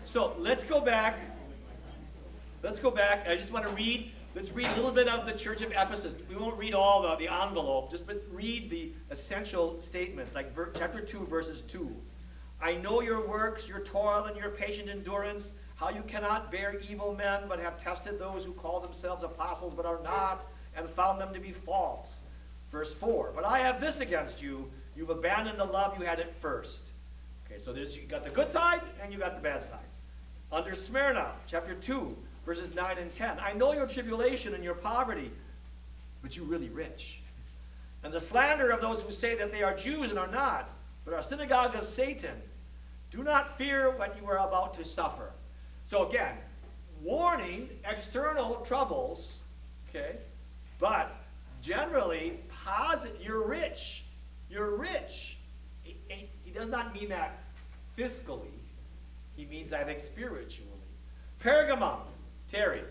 So let's go back. Let's go back. I just want to read. Let's read a little bit of the Church of Ephesus. We won't read all the envelope. Just read the essential statement, like chapter 2, verses 2. I know your works, your toil, and your patient endurance, how you cannot bear evil men, but have tested those who call themselves apostles but are not, and found them to be false. Verse 4, but I have this against you, you've abandoned the love you had at first. Okay, so you got the good side, and you got the bad side. Under Smyrna, chapter 2, verses 9 and 10, I know your tribulation and your poverty, but you're really rich. And the slander of those who say that they are Jews and are not, but are synagogue of Satan. Do not fear what you are about to suffer. So again, warning, external troubles, okay, but generally, you're rich. You're rich. He does not mean that fiscally. He means, I think, spiritually. Pergamum, Terry.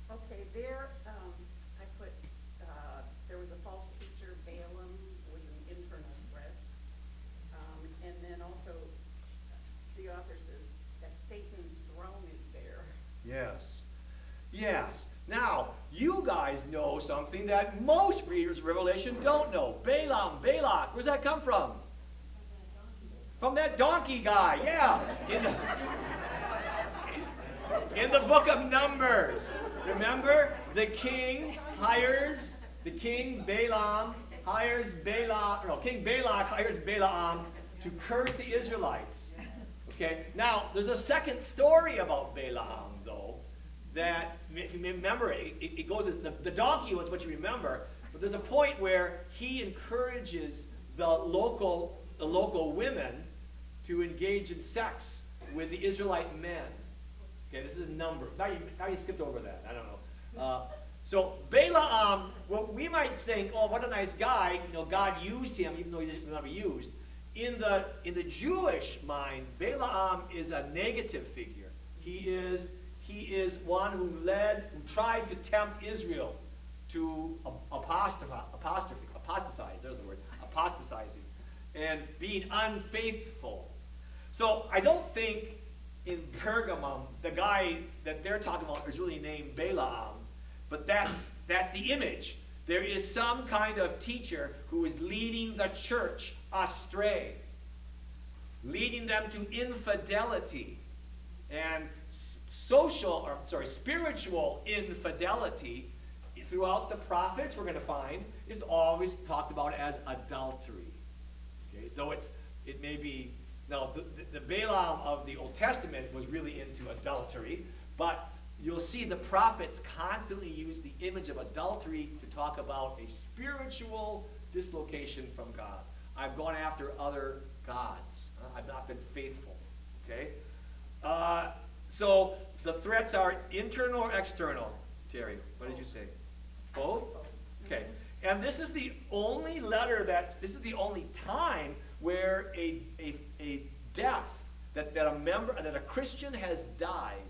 Okay, there I put, there was a false teacher, Balaam, was an internal threat. And then also, the author says that Satan's throne is there. Yes. Yes. Now, you guys know something that most readers of Revelation don't know. Balaam, Balak, where's that come from? From that donkey guy, yeah. In the book of Numbers. Remember, King Balaam hires King Balak hires Balaam to curse the Israelites. Okay, now, there's a second story about Balaam, though, that, if you remember, it goes, the donkey was what you remember, but there's a point where he encourages the local women to engage in sex with the Israelite men. Okay, this is a number. Now you skipped over that. I don't know. So Balaam, well, we might think, oh, what a nice guy. You know, God used him, even though he didn't want to be used. In the Jewish mind, Balaam is a negative figure. He is one who tried to tempt Israel to apostasizing, there's the word, apostatizing, and being unfaithful. So I don't think in Pergamum, the guy that they're talking about is really named Balaam, but that's the image. There is some kind of teacher who is leading the church astray, leading them to infidelity and spiritual infidelity. Throughout the prophets, we're going to find, is always talked about as adultery. Okay? Though it may be, now the Balaam of the Old Testament was really into adultery, but you'll see the prophets constantly use the image of adultery to talk about a spiritual dislocation from God. I've gone after other gods. I've not been faithful. Okay? So the threats are internal or external? Terry, what did you say? Both? Okay. And this is the only this is the only time where a death, that a Christian has died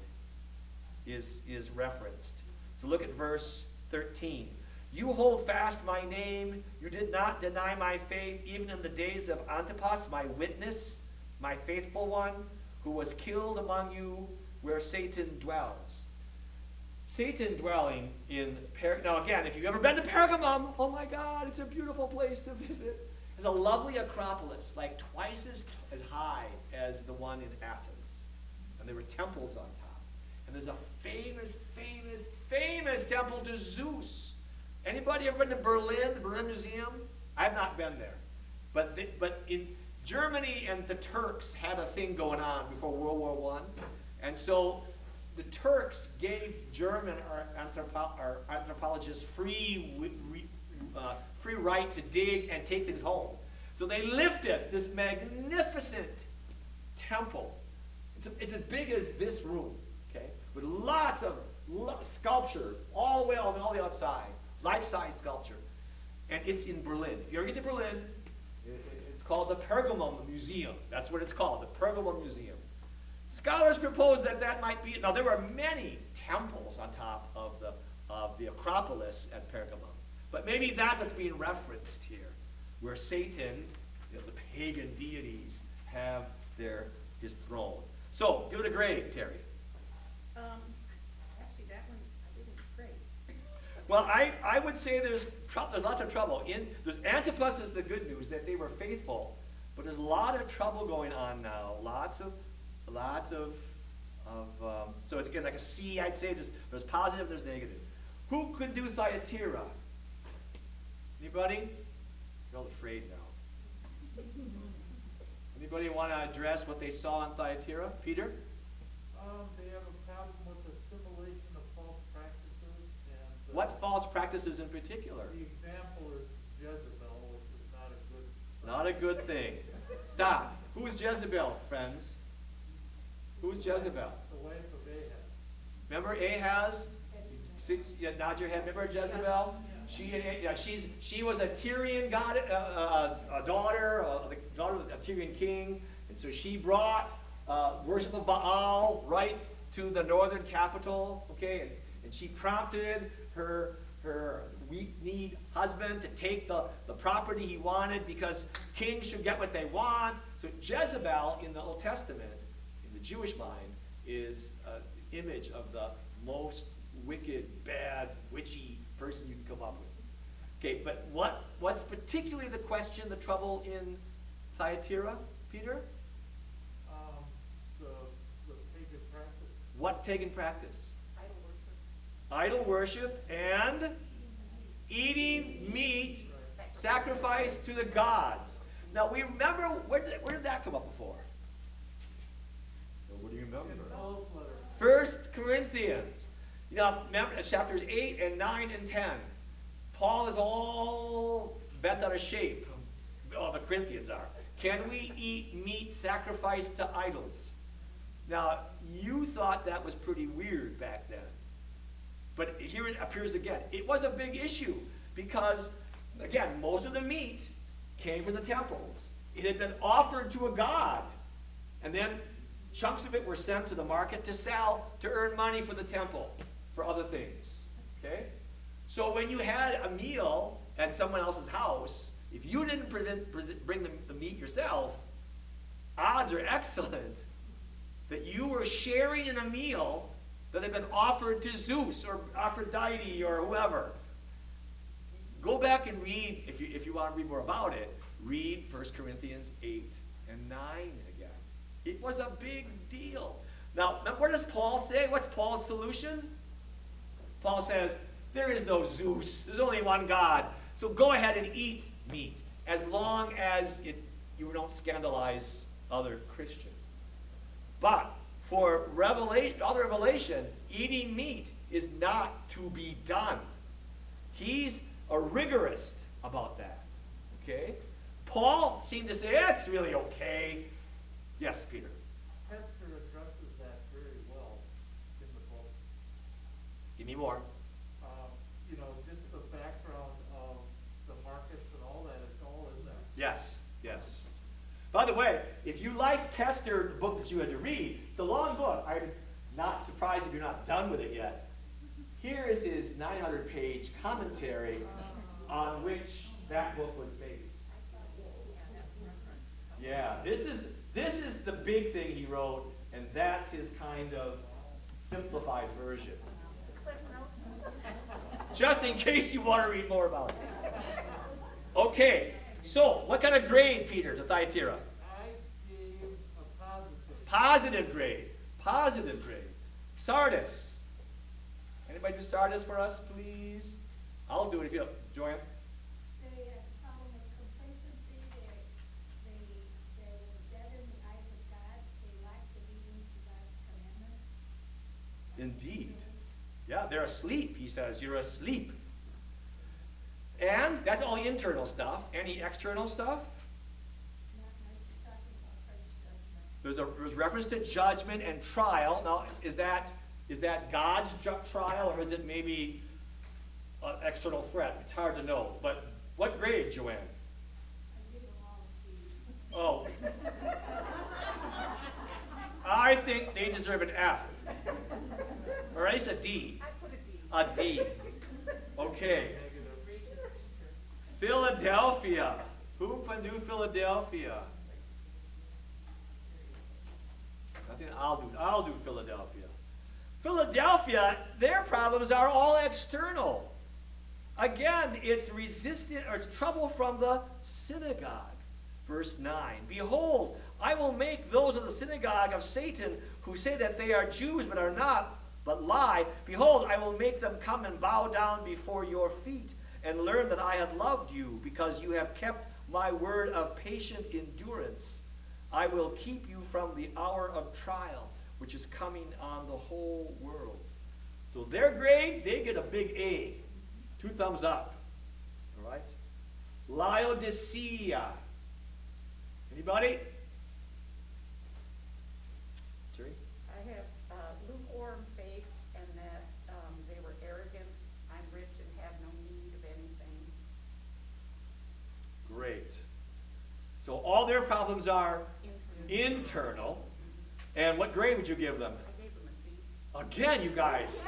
is referenced. So look at verse 13. You hold fast my name. You did not deny my faith, even in the days of Antipas, my witness, my faithful one, who was killed among you where Satan dwells. Satan dwelling in now again, if you've ever been to Pergamum, oh my God, it's a beautiful place to visit. It's a lovely Acropolis, like twice as high as the one in Athens. And there were temples on top. And there's a famous temple to Zeus. Anybody ever been to Berlin, the Berlin Museum? I've not been there. But in Germany, and the Turks had a thing going on before World War I. And so the Turks gave German anthropologists free right to dig and take things home. So they lifted this magnificent temple. It's as big as this room, okay, with lots of sculpture all the way on all the outside, life-size sculpture. And it's in Berlin. If you ever get to Berlin, it's called the Pergamum Museum. That's what it's called, the Pergamum Museum. Scholars propose that might be, now there were many temples on top of the Acropolis at Pergamum, but maybe that's what's being referenced here, where Satan, the pagan deities, have his throne. So, give it a grade, Terry. Actually, that one, I didn't grade. Well, I would say there's lots of trouble. Antipas is the good news, that they were faithful, but there's a lot of trouble going on now. Lots of so it's again like a C, I'd say. There's positive, there's negative. Who could do Thyatira? Anybody? You're all afraid now. Anybody want to address what they saw in Thyatira? Peter? They have a problem with assimilation of false practices. And, What false practices in particular? The example is Jezebel, which is not a good sign. Not a good thing. Stop. Who is Jezebel, friends? Who's Jezebel? The wife of Ahab. Remember Ahaz? Nod your head. Remember Jezebel? She was a Tyrian daughter, the daughter of a Tyrian king, and so she brought worship of Baal right to the northern capital. Okay, and she prompted her weak-kneed husband to take the property he wanted because kings should get what they want. So Jezebel in the Old Testament, in the Jewish mind, is an image of the most wicked, bad, witchy person you can come up with. Okay, but what's particularly the question, the trouble in Thyatira, Peter? The pagan practice. What pagan practice? Idol worship. Idol worship and eating meat sacrificed to the gods. Now we remember, where did that come up before? What do you remember? In Paul's letter. 1 Corinthians. You know, remember chapters 8 and 9 and 10. Paul is all bent out of shape. Oh, the Corinthians are. Can we eat meat sacrificed to idols? Now, you thought that was pretty weird back then. But here it appears again. It was a big issue because, again, most of the meat came from the temples. It had been offered to a god. And then chunks of it were sent to the market to sell, to earn money for the temple, for other things. Okay? So when you had a meal at someone else's house, if you didn't bring the meat yourself, odds are excellent that you were sharing in a meal that had been offered to Zeus or Aphrodite or whoever. Go back and read, if you want to read more about it, read 1 Corinthians 8 and 9 again. It was a big deal. Now, what does Paul say? What's Paul's solution? Paul says, there is no Zeus. There's only one God. So go ahead and eat meat, as long as you don't scandalize other Christians. But for other revelation, eating meat is not to be done. He's a rigorist about that. Okay? Paul seemed to say, it's really okay. Yes, Peter. Hester addresses that very well in the book. Give me more. Just the background of the markets and all that, it's all in there. Yes, yes. By the way, if you liked Kester, the book that you had to read, it's a long book. I'm not surprised if you're not done with it yet. Here is his 900-page commentary on which that book was based. Yeah, this is the big thing he wrote, and that's his kind of simplified version. Just in case you want to read more about it. Okay, so what kind of grade, Peter, to Thyatira? I gave a positive. Positive grade. Positive grade. Sardis. Anybody do Sardis for us, please? I'll do it if you don't. Joanne? The problem of complacency, they were dead in the eyes of God. They lacked obedience to God's commandments. Indeed. Yeah, they're asleep, he says. You're asleep. And that's all the internal stuff. Any external stuff? Not much talking about Christ's judgment. There's reference to judgment and trial. Now, is that God's trial, or is it maybe an external threat? It's hard to know. But what grade, Joanne? I give them all C's. Oh. I think they deserve an F. Or at least a D. I put a D. A D. Okay. Philadelphia. Who can do Philadelphia? I think I'll do Philadelphia. Philadelphia, their problems are all external. Again, it's resistance or it's trouble from the synagogue. Verse 9. Behold, I will make those of the synagogue of Satan who say that they are Jews but are not, but lie. Behold, I will make them come and bow down before your feet and learn that I have loved you because you have kept my word of patient endurance. I will keep you from the hour of trial, which is coming on the whole world. So their grade, they get a big A. 2 thumbs up. All right? Laodicea. Anybody? Terry? I have lukewarm faith and that they were arrogant. I'm rich and have no need of anything. Great. So all their problems are internal. And what grade would you give them? I gave them a C. Again, you guys.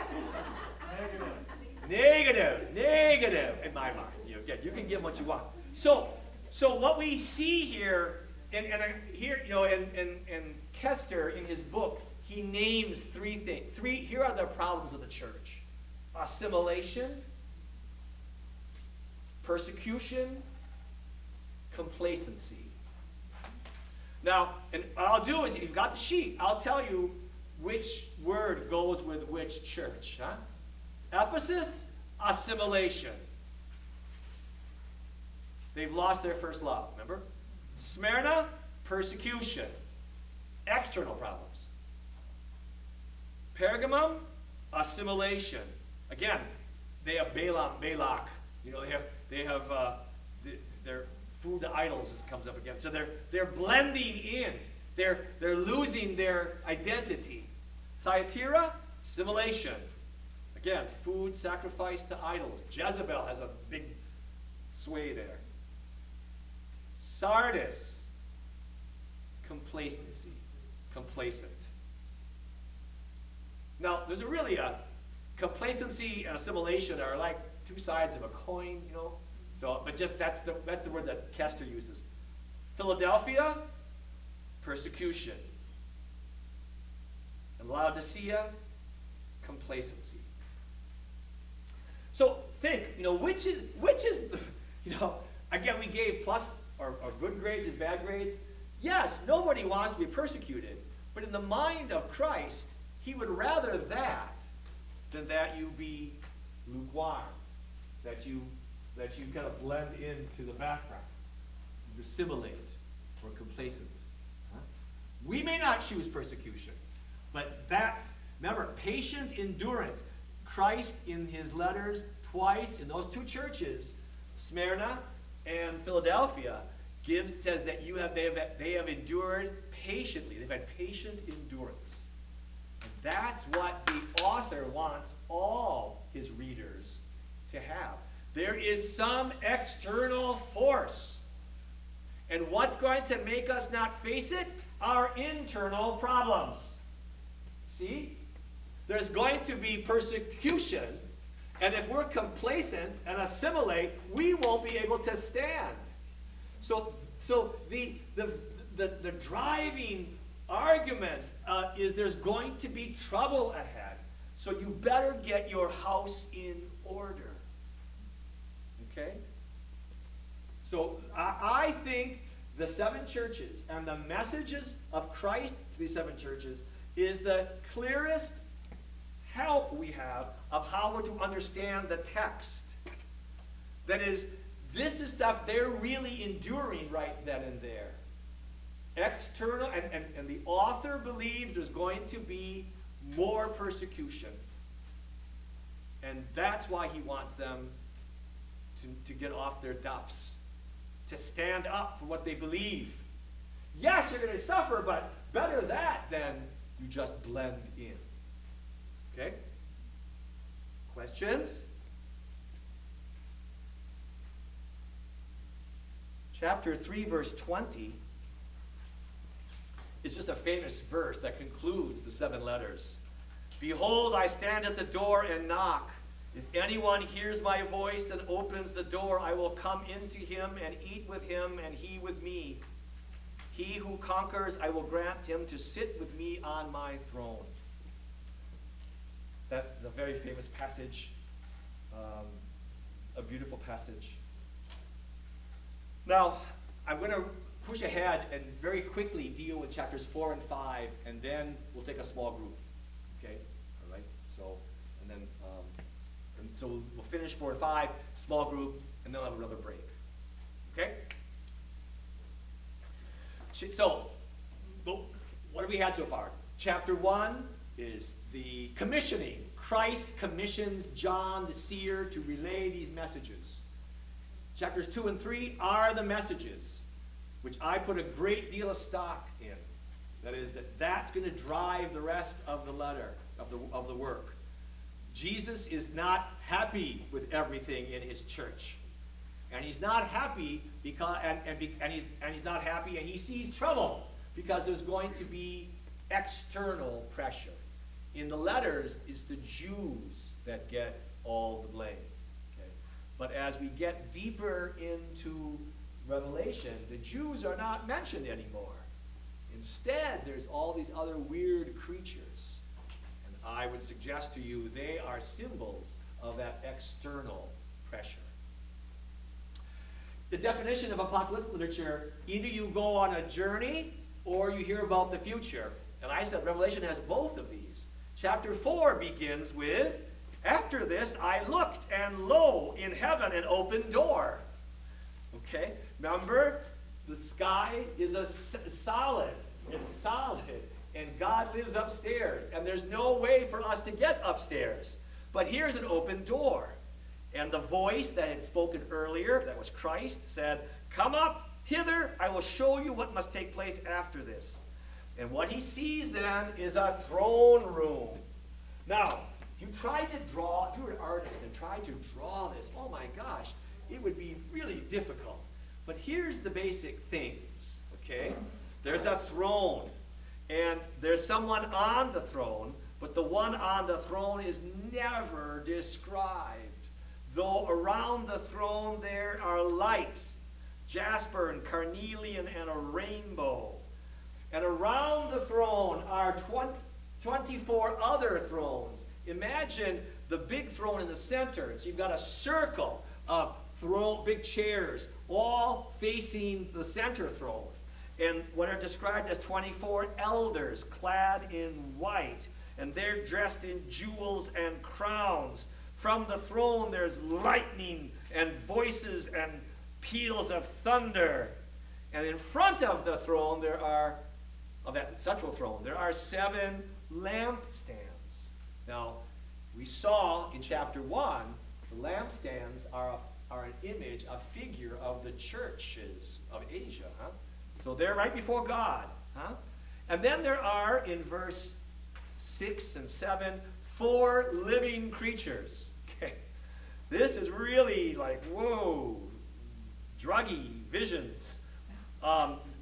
Negative in my mind. You can give them what you want. So what we see here, and here, and Kester in his book, he names 3 things. Here are the problems of the church: assimilation, persecution, complacency. Now, and what I'll do is, if you've got the sheet, I'll tell you which word goes with which church. Huh? Ephesus, assimilation. They've lost their first love, remember? Smyrna, persecution. External problems. Pergamum, assimilation. Again, they have Balaam, Balak. They have their food to idols comes up again. So they're blending in. They're losing their identity. Thyatira, assimilation. Again, food sacrificed to idols. Jezebel has a big sway there. Sardis, complacency. Complacent. Now, there's a complacency and assimilation are like 2 sides of a coin, So, but just that's the word that Kester uses. Philadelphia, persecution. And Laodicea, complacency. So think, which is the, again, we gave plus or good grades and bad grades. Yes, nobody wants to be persecuted, but in the mind of Christ, he would rather that than that you be lukewarm, that you kind of blend into the background, you assimilate or complacent. Huh? We may not choose persecution, but remember, patient endurance. Christ in his letters twice in those 2 churches, Smyrna and Philadelphia, says that they have endured patiently. They've had patient endurance. And that's what the author wants all his readers to have. There is some external force. And what's going to make us not face it? Our internal problems. See? There's going to be persecution, and if we're complacent and assimilate, we won't be able to stand. So the driving argument is there's going to be trouble ahead. So you better get your house in order. Okay? So I think the 7 churches and the messages of Christ to these 7 churches is the clearest help we have of how we're to understand the text. That is, this is stuff they're really enduring right then and there. External, and the author believes there's going to be more persecution. And that's why he wants them to get off their duffs, to stand up for what they believe. Yes, you're going to suffer, but better that than you just blend in. Okay? Questions? Chapter 3, verse 20 is just a famous verse that concludes the 7 letters. Behold, I stand at the door and knock. If anyone hears my voice and opens the door, I will come into him and eat with him and he with me. He who who conquers, I will grant him to sit with me on my throne. That is a very famous passage, a beautiful passage. Now, I'm going to push ahead and very quickly deal with chapters 4 and 5, and then we'll take a small group. Okay? All right? So, so we'll finish 4 and 5, small group, and then we'll have another break. Okay? So, what have we had so far? Chapter 1 is the commissioning. Christ commissions John the seer to relay these messages. Chapters 2 and 3 are the messages, which I put a great deal of stock in. That is, that's going to drive the rest of the letter, of the work. Jesus is not happy with everything in his church. And he's not happy because he's not happy, and he sees trouble because there's going to be external pressure. In the letters, it's the Jews that get all the blame. Okay? But as we get deeper into Revelation, the Jews are not mentioned anymore. Instead, there's all these other weird creatures. And I would suggest to you they are symbols of that external pressure. The definition of apocalyptic literature, either you go on a journey or you hear about the future. And I said Revelation has both of these. Chapter 4 begins with, after this I looked, and lo, in heaven an open door. Okay? Remember, the sky is solid. It's solid. And God lives upstairs. And there's no way for us to get upstairs. But here's an open door. And the voice that had spoken earlier, that was Christ, said, "Come up hither, I will show you what must take place after this." And what he sees then is a throne room. Now, if you were an artist and tried to draw this, oh my gosh, it would be really difficult. But here's the basic things, okay? There's a throne, and there's someone on the throne, but the one on the throne is never described. Though around the throne there are lights, jasper and carnelian and a rainbow. And around the throne are 24 other thrones. Imagine the big throne in the center. So you've got a circle of big chairs, all facing the center throne. And what are described as 24 elders clad in white. And they're dressed in jewels and crowns. From the throne there's lightning and voices and peals of thunder. And in front of the throne of that central throne, there are 7 lampstands. Now, we saw in chapter 1, the lampstands are an image, a figure of the churches of Asia. Huh? So they're right before God. Huh? And then there are, in verse 6 and 7, 4 living creatures. Okay. This is really like, whoa, druggy visions.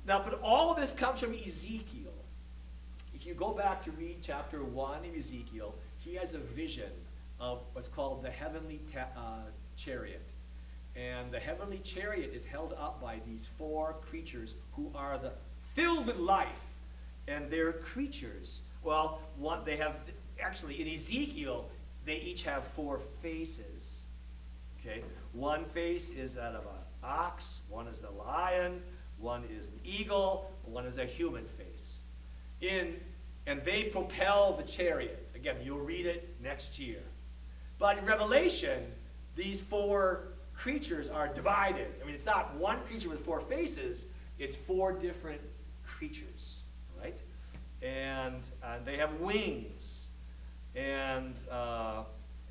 Now, but all of this comes from Ezekiel. If you go back to read chapter 1 of Ezekiel, he has a vision of what's called the Heavenly Chariot. And the Heavenly Chariot is held up by these 4 creatures who are filled with life. And they're creatures. Well, actually, in Ezekiel, they each have 4 faces. Okay? One face is that of an ox, one is the lion, one is an eagle, one is a human face. And they propel the chariot. Again, you'll read it next year. But in Revelation, these 4 creatures are divided. I mean, it's not one creature with 4 faces, it's 4 different creatures, right? And they have wings, and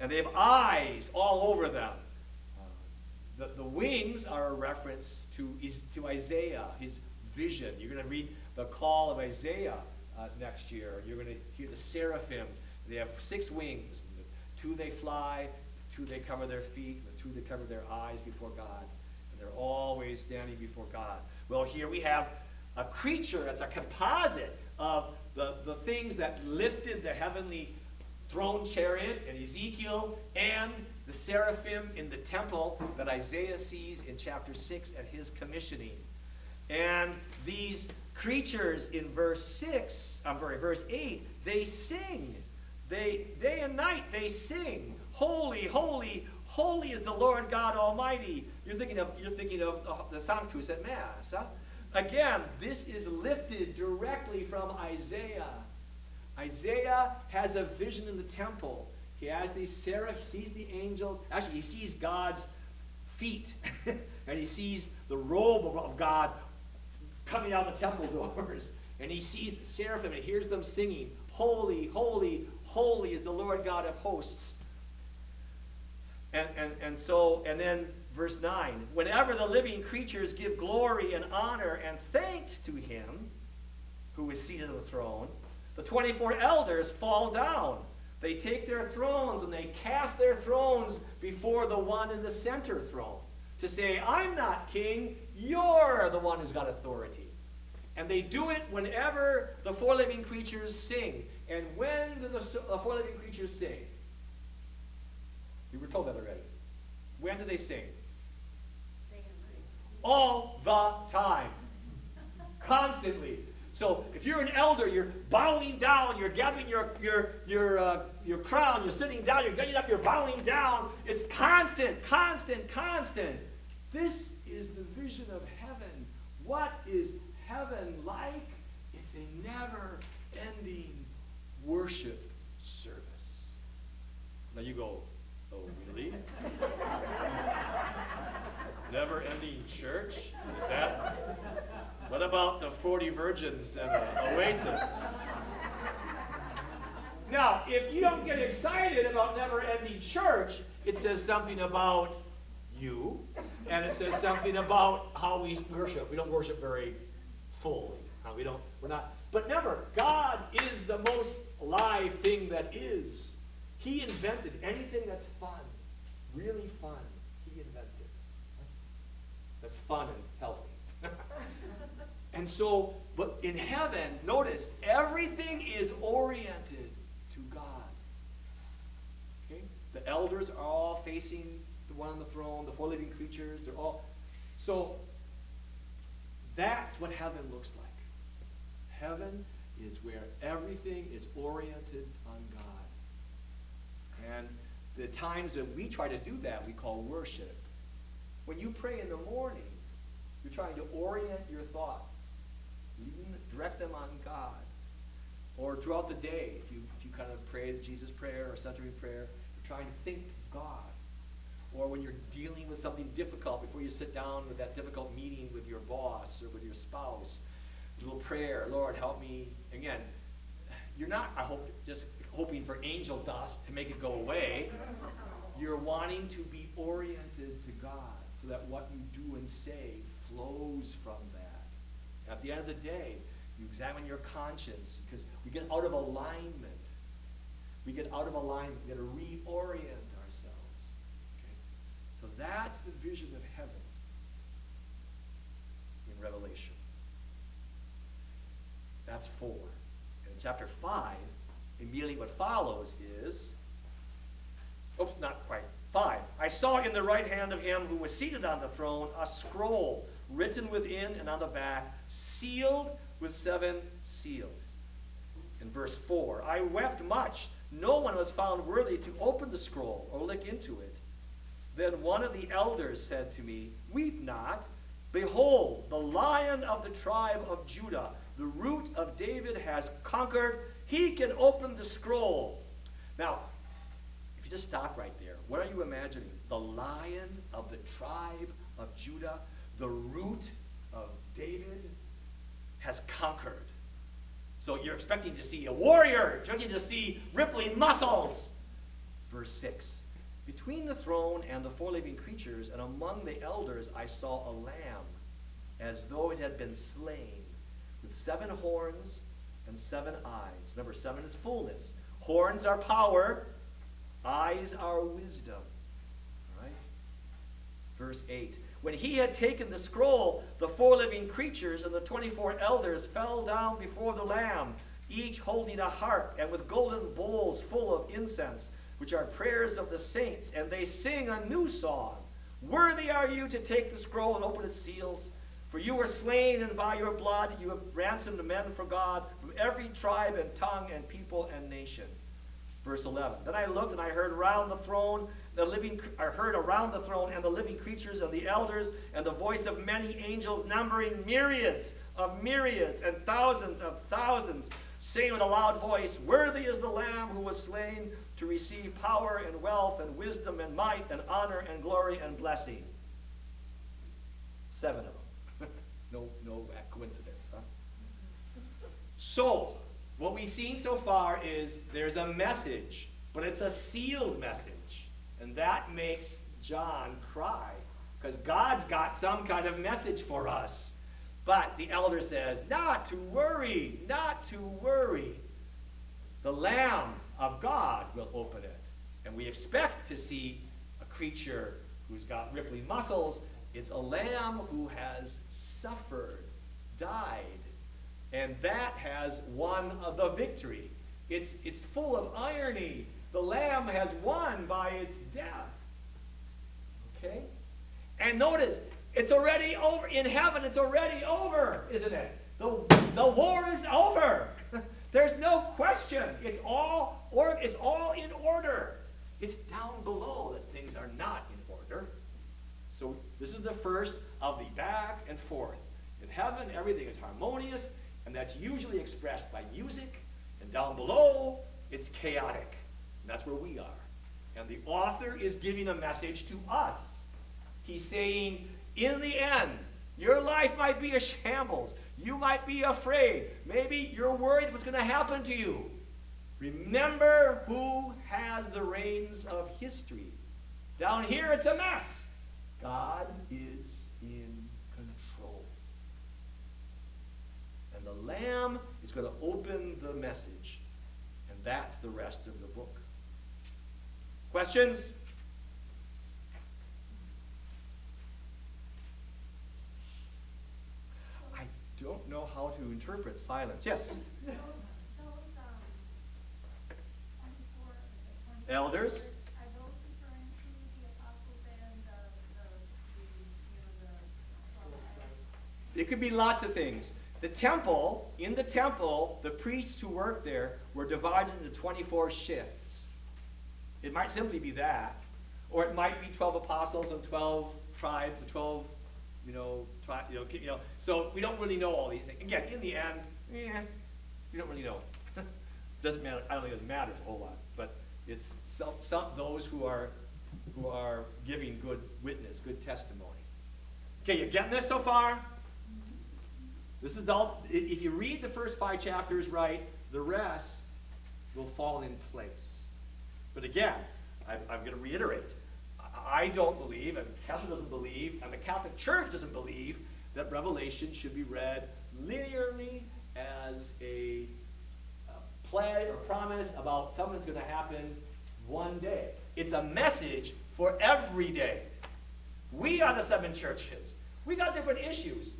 they have eyes all over them. The wings are a reference to Isaiah, his vision. You're going to read the call of Isaiah next year. You're going to hear the seraphim. They have 6 wings. 2 they fly, 2 they cover their feet, 2 they cover their eyes before God. And they're always standing before God. Well, here we have a creature that's a composite of the things that lifted the heavenly throne chariot in Ezekiel and the seraphim in the temple that Isaiah sees in chapter 6 at his commissioning. And these creatures in verse 8, they sing. Day and night they sing. Holy, holy, holy is the Lord God Almighty. You're thinking of the Sanctus at Mass. Huh? Again, this is lifted directly from Isaiah. Isaiah has a vision in the temple. He sees the angels. Actually, he sees God's feet. And he sees the robe of God coming out the temple doors. And he sees the seraphim and hears them singing, holy, holy, holy is the Lord God of hosts. And then verse 9, whenever the living creatures give glory and honor and thanks to him who is seated on the throne, the 24 elders fall down. They take their thrones and they cast their thrones before the one in the center throne to say, I'm not king, you're the one who's got authority. And they do it whenever the four living creatures sing. And when do the four living creatures sing? We were told that already. When do they sing? Day and night. All the time. Constantly. So if you're an elder, you're bowing down, you're gathering your crown, you're sitting down, you're getting up, you're bowing down. It's constant, constant, constant. This is the vision of heaven. What is heaven like? It's a never-ending worship service. Now you go, oh, really? Never-ending church? Is that? What about the 40 virgins and the Oasis? Now, if you don't get excited about never-ending church, it says something about you, and it says something about how we worship. We don't worship very fully. We're not. But remember, God is the most live thing that is. He invented anything that's fun, really fun. He invented. That's fun and healthy. And so, but in heaven, notice, everything is oriented to God. Okay? The elders are all facing the one on the throne, the four living creatures, they're all. So, that's what heaven looks like. Heaven is where everything is oriented on God. And the times that we try to do that, we call worship. When you pray in the morning, you're trying to orient your thoughts, direct them on God. Or throughout the day, if you kind of pray the Jesus prayer or Sunday prayer, you're trying to think of God. Or when you're dealing with something difficult before you sit down with that difficult meeting with your boss or with your spouse, a little prayer, Lord, help me. Again, you're not, I hope, just hoping for angel dust to make it go away. You're wanting to be oriented to God so that what you do and say flows from that. At the end of the day, you examine your conscience because we get out of alignment. We get out of alignment. We got to reorient ourselves. Okay? So that's the vision of heaven in Revelation. That's 4. And in chapter 5, immediately what follows is, oops, not quite, 5. I saw in the right hand of him who was seated on the throne a scroll written within and on the back, sealed with 7 seals. In verse 4, I wept much. No one was found worthy to open the scroll or look into it. Then one of the elders said to me, weep not. Behold, the Lion of the tribe of Judah, the root of David, has conquered. He can open the scroll. Now, if you just stop right there, what are you imagining? The Lion of the tribe of Judah, the root of David, has conquered. So you're expecting to see a warrior, you're expecting to see rippling muscles. Verse 6, between the throne and the 4 living creatures and among the elders I saw a lamb, as though it had been slain, with 7 horns and 7 eyes. Number 7 is fullness. Horns are power, eyes are wisdom. All right? Verse 8, when he had taken the scroll, the 4 living creatures and the 24 elders fell down before the Lamb, each holding a harp and with golden bowls full of incense, which are prayers of the saints, and they sing a new song. Worthy are you to take the scroll and open its seals, For you were slain, and by your blood you have ransomed men for God from every tribe and tongue and people and nation. Verse 11. Then I looked, and I heard around the throne around the throne and the living creatures and the elders, and the voice of many angels, numbering myriads of myriads and thousands of thousands, saying with a loud voice, Worthy is the Lamb who was slain to receive power and wealth and wisdom and might and honor and glory and blessing. 7 of them. No coincidence, huh? So, what we've seen so far is there's a message, but it's a sealed message. And that makes John cry, because God's got some kind of message for us. But the elder says, not to worry, not to worry. The Lamb of God will open it. And we expect to see a creature who's got rippling muscles. It's a lamb who has suffered, died, and that has won the victory. It's full of irony. The lamb has won by its death. Okay? And notice, it's already over. In heaven, it's already over, isn't it? The war is over. There's no question. It's all in order. It's down below that things are not in order. So this is the first of the back and forth. In heaven, everything is harmonious, and that's usually expressed by music. And down below, it's chaotic. And that's where we are. And the author is giving a message to us. He's saying, in the end, your life might be a shambles. You might be afraid. Maybe you're worried what's going to happen to you. Remember who has the reins of history. Down here, it's a mess. God is in control. And the Lamb is going to open the message. And that's the rest of the book. Questions? I don't know how to interpret silence. Yes? Those 24, Elders? Are those referring to the apostles and It could be lots of things. The temple, in the temple, the priests who worked there were divided into 24 shifts. It might simply be that. Or it might be 12 apostles and 12 tribes, and 12, So we don't really know all these things. Again, in the end, we don't really know. Doesn't matter. I don't think it matters a whole lot. But it's those who are giving good witness, good testimony. Okay, you getting this so far? This is if you read the first 5 chapters right, the rest will fall in place. But again, I'm going to reiterate, I don't believe, and Kessler doesn't believe, and the Catholic Church doesn't believe that Revelation should be read linearly as a pledge or promise about something that's going to happen one day. It's a message for every day. We are the 7 churches. We got different issues.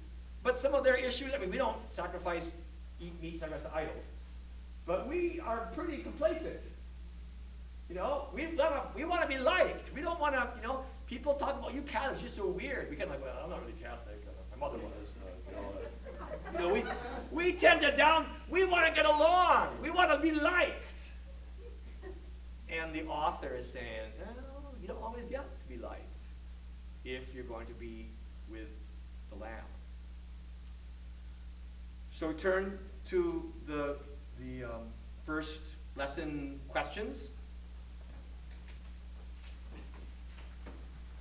But some of their issues, we don't eat meat, sacrifice to idols. But we are pretty complacent. We want to be liked. We don't want to, people talk about, you Catholics, you're so weird. We kind of well, I'm not really Catholic. My mother was. We tend to we want to get along. We want to be liked. And the author is saying, you don't always get to be liked if you're going to be with the Lamb. So we turn to the first lesson questions.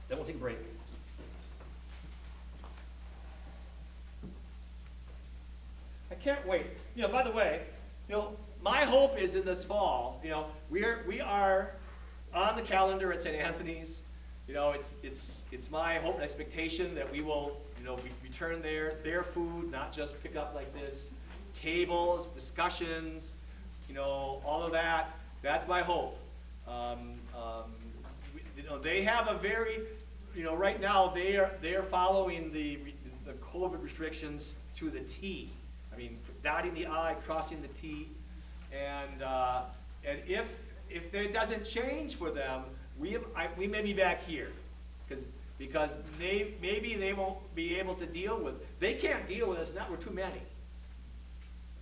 Then we'll take a break. I can't wait. By the way, my hope is in this fall. We are on the calendar at St. Anthony's. It's my hope and expectation that we will, return their food, not just pick up like this, tables, discussions, all of that. That's my hope. They have a very, right now they are following the COVID restrictions to the T. Dotting the I, crossing the T, and if it doesn't change for them, we may be back here, because because maybe they won't be able to deal with, they can't deal with us, we're too many.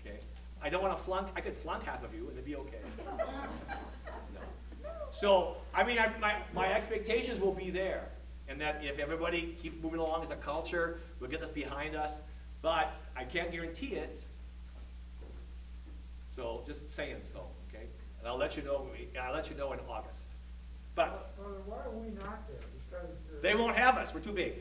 Okay? I don't want to flunk, I could flunk half of you and it'd be okay. No. So, I mean, my expectations will be there. And that if everybody keeps moving along as a culture, we'll get this behind us. But I can't guarantee it. So, just saying so, okay? And I'll let you know in August. But Father, why are we not there? Because they won't have us. We're too big.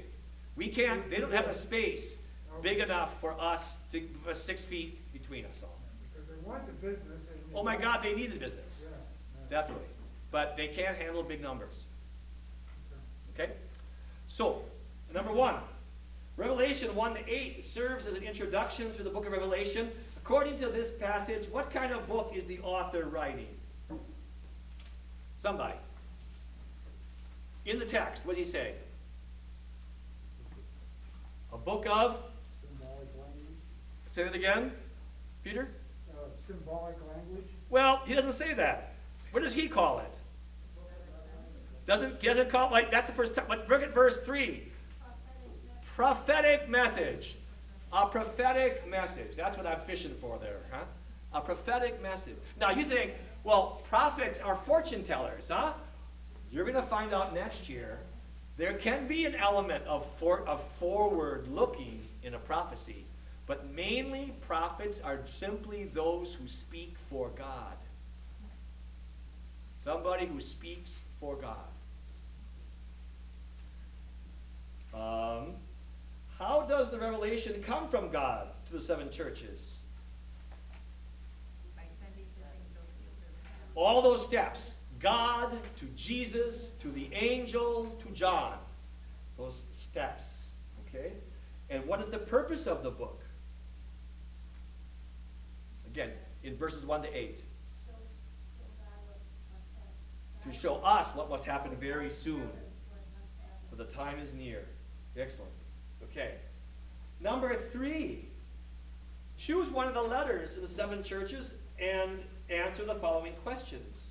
We can't, they don't have a space big enough for us to 6 feet between us all. because they want the business. And Oh my God, they need the business. Yeah, Definitely. But they can't handle big numbers. Okay? So, number 1, Revelation 1-8 serves as an introduction to the book of Revelation. According to this passage, what kind of book is the author writing? Somebody. In the text, what does he say? A book of? Symbolic language. Say it again, Peter? Symbolic language. Well, he doesn't say that. What does he call it? He doesn't call it like, that's the first time. But look at verse 3. Prophetic message. A prophetic message. That's what I'm fishing for there, huh? A prophetic message. Now you think, well, prophets are fortune tellers, huh? You're going to find out next year there can be an element of forward looking in a prophecy, but mainly prophets are simply those who speak for God. Somebody who speaks for God. How does the revelation come from God to the 7 churches? All those steps. God to Jesus, to the angel, to John. Those steps. Okay? And what is the purpose of the book? Again, in verses 1-8. To show us what must happen very soon. For the time is near. Excellent. Okay. Number 3. Choose one of the letters of the 7 churches and answer the following questions.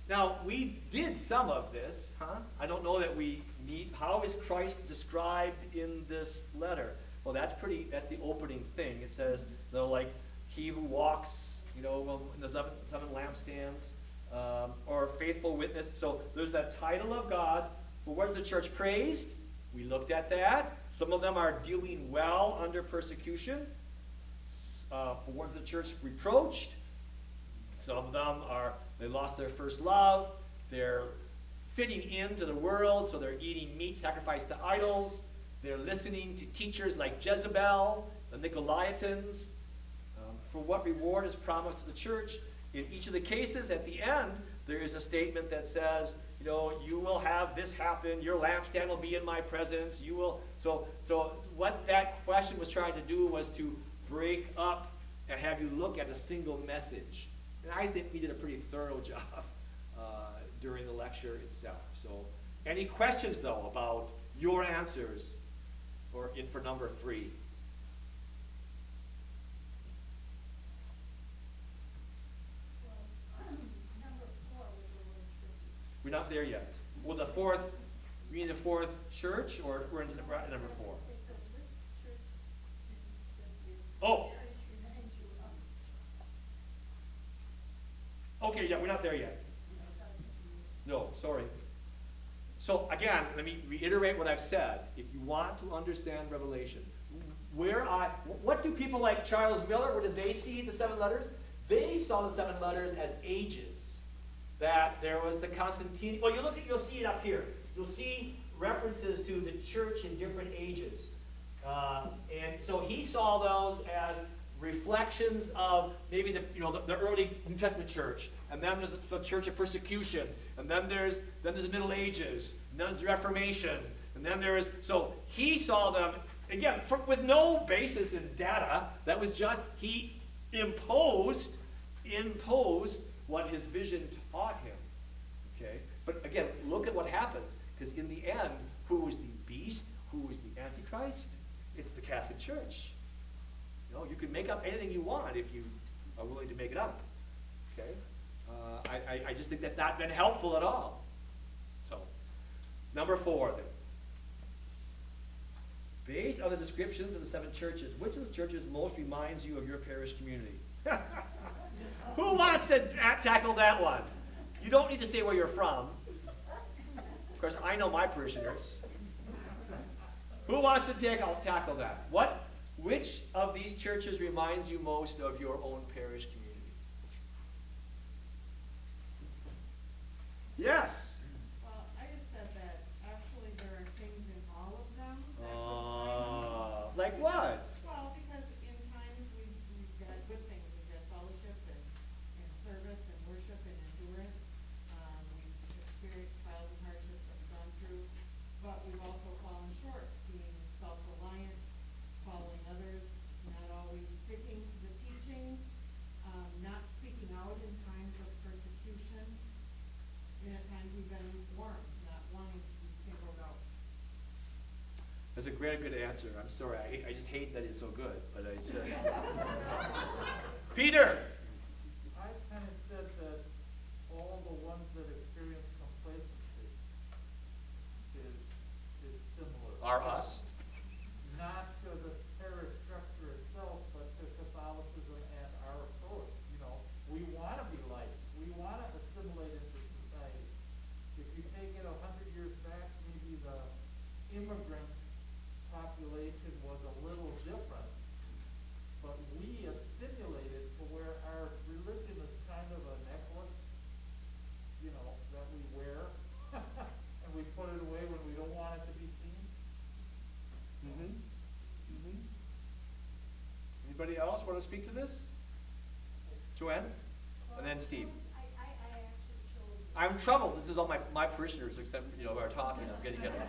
Now, we did some of this, huh? I don't know that we need, how is Christ described in this letter? Well, that's the opening thing. It says, you know, like, he who walks, you know, in the 7 lampstands, or faithful witness. So there's that title of God. For what is the church praised? We looked at that. Some of them are doing well under persecution. For what is the church reproached? Some of them they lost their first love. They're fitting into the world, so they're eating meat sacrificed to idols. They're listening to teachers like Jezebel, the Nicolaitans. For what reward is promised to the church? In each of the cases, at the end, there is a statement that says, you know, you will have this happen. Your lampstand will be in my presence. You will. So what that question was trying to do was to break up and have you look at a single message. And I think we did a pretty thorough job during the lecture itself. So any questions, though, about your answers for number 3? We're not there yet. Well, the 4th, we mean the 4th church, or we're into number 4? Oh. Okay, yeah, we're not there yet. No, sorry. So again, let me reiterate what I've said. If you want to understand Revelation, what do people like Charles Miller, where did they see the 7 letters? They saw the 7 letters as ages. That there was the Constantine. Well, you'll see it up here. You'll see references to the church in different ages. And so he saw those as reflections of maybe the early New Testament church, and then there's the church of persecution, and then there's the Middle Ages, and then there's the Reformation, and then there is. So he saw them again with no basis in data. That was just he imposed what his vision taught him. Okay, but again, look at what happens, because in the end, who is the beast? Who is the Antichrist? It's the Catholic Church. You know, you can make up anything you want if you are willing to make it up. Okay, I just think that's not been helpful at all. So, number 4 then. Based on the descriptions of the 7 churches, which of the churches most reminds you of your parish community? Who wants to tackle that one? You don't need to say where you're from. Of course, I know my parishioners. Who wants to tackle that? Which of these churches reminds you most of your own parish community? Yes. Well, I just said that actually there are things in all of them that Like what? well, because in times we've got good things, we've got fellowship and service and worship and endurance. We've experienced trials and hardships that we've gone through, but we've also fallen short, being self-reliant, following others, not always sticking to the teachings, not speaking out in times of persecution. And at times we've been warned, not wanting to be singled out. That's a great, good answer. I'm sorry. I just hate that it's so good, but it's just. Peter! I kind of said that all the ones that experience complacency is similar. Are us? Not to the parish structure itself, but to Catholicism and our approach. You know, we want to be liked. We want to assimilate into society. If you take it 100 years back, maybe the immigrant population was a little different, but we assimilated to where our religion is kind of a necklace, you know, that we wear, and we put it away when we don't want it to be seen. Mm-hmm. Mm-hmm. Anybody else want to speak to this? Joanne? And then Steve. I actually chose. I'm troubled. This is all my parishioners, except for, who are talking. I'm getting it. And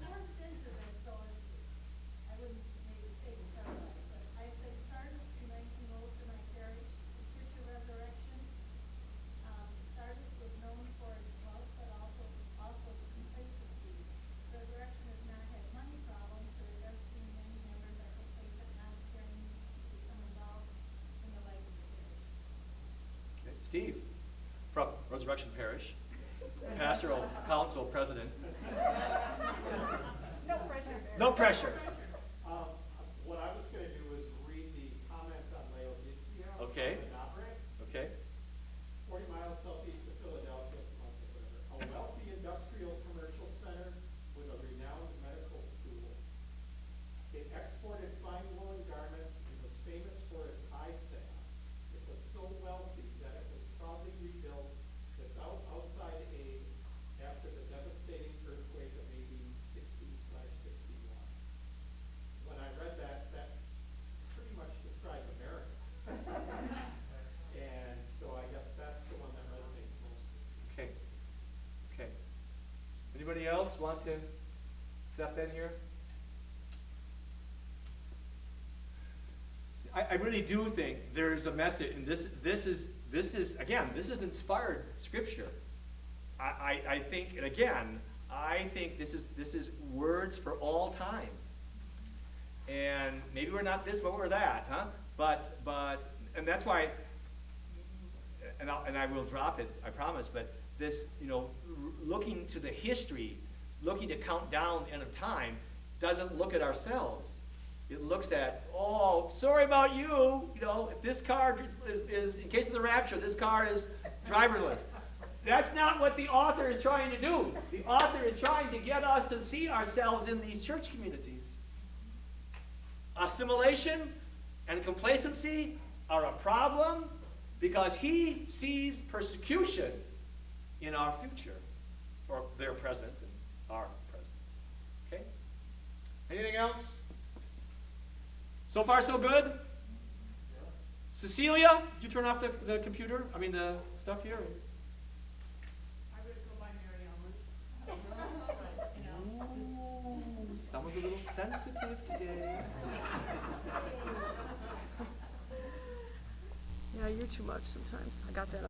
forced into this, so I wouldn't maybe say the Catholic, but I said Sardis reminds me most of my parish, the Church of Resurrection. Sardis was known for its wealth, but also complacency. Resurrection has not had money problems, but it does seem many members are complacent, not caring to become involved in the life of the parish. Okay. Steve, from Resurrection Parish, Pastoral Council President. No pressure. No pressure. What I was going to do is read the comment on Laodicea. Okay. On the Nabre, Okay. 40 miles southeast of Philadelphia, from the river. A wealthy industrial commercial center with a renowned medical school. It exported fine woolen garments and was famous for its eye salves. It was so wealthy that it was proudly rebuilt without outside aid after the devastating earthquake of AD 60/61. When I read that, that pretty much described America. And so I guess that's the one that resonates most. Okay. Okay. Anybody else want to step in here? I really do think there's a message, and this is again, this is inspired scripture. I think, and again, I think this is words for all time. And maybe we're not this, but we're that, huh? But and that's why, and I will drop it, I promise. But this, looking to the history, looking to count down the end of time, doesn't look at ourselves. It looks at, oh, sorry about you. If this car is in case of the rapture, this car is driverless. That's not what the author is trying to do. The author is trying to get us to see ourselves in these church communities. Assimilation and complacency are a problem because he sees persecution in our future, or their present and our present. Okay? Anything else? So far, so good? Cecilia, did you turn off the computer? I mean, the stuff here? I would go by Mary Ellen. Ooh, someone's a little sensitive today. Yeah, you're too much sometimes. I got that.